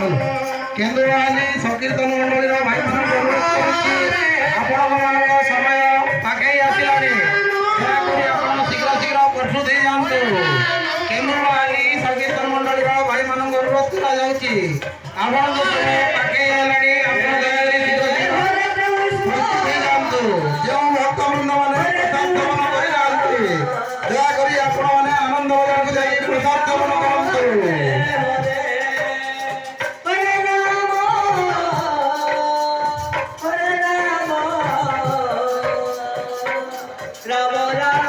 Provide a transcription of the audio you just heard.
କେନ୍ଦୁଆଲି ସଂକୀର୍ତ୍ତନ ମଣ୍ଡଳୀର ଭାଇମାନଙ୍କୁ ଅନୁରୋଧ କରୁଛି, ଆପଣମାନଙ୍କ ସମୟ ପାଖେଇ ଆସିଲାଣି, ଦୟାକରି ଆପଣ ଶୀଘ୍ର ଶୀଘ୍ର ପ୍ରସ୍ତୁତ ହେଇଯାଆନ୍ତୁ। କେନ୍ଦୁଆଲି ସଂକୀର୍ତ୍ତନ ମଣ୍ଡଳୀର ଭାଇମାନଙ୍କୁ ଅନୁରୋଧ କରାଯାଉଛି, ଆପଣଙ୍କ ସମୟ ପାଖେଇ ହେଲାଣି, ଆପଣ ଦୟାକରି ଶୀଘ୍ର ଶୀଘ୍ର ପ୍ରସ୍ତୁତ ହେଇଯାଆନ୍ତୁ। ଯେଉଁ ଭକ୍ତବୃନ୍ଦ ମାନେ ପ୍ରସାଦ ସେବନ କରିନାହାନ୍ତି, ଦୟାକରି ଆପଣମାନେ ଆନନ୍ଦ ବଜାରକୁ ଯାଇ ପ୍ରସାଦ ସେବନ କରନ୍ତୁ। Gracias.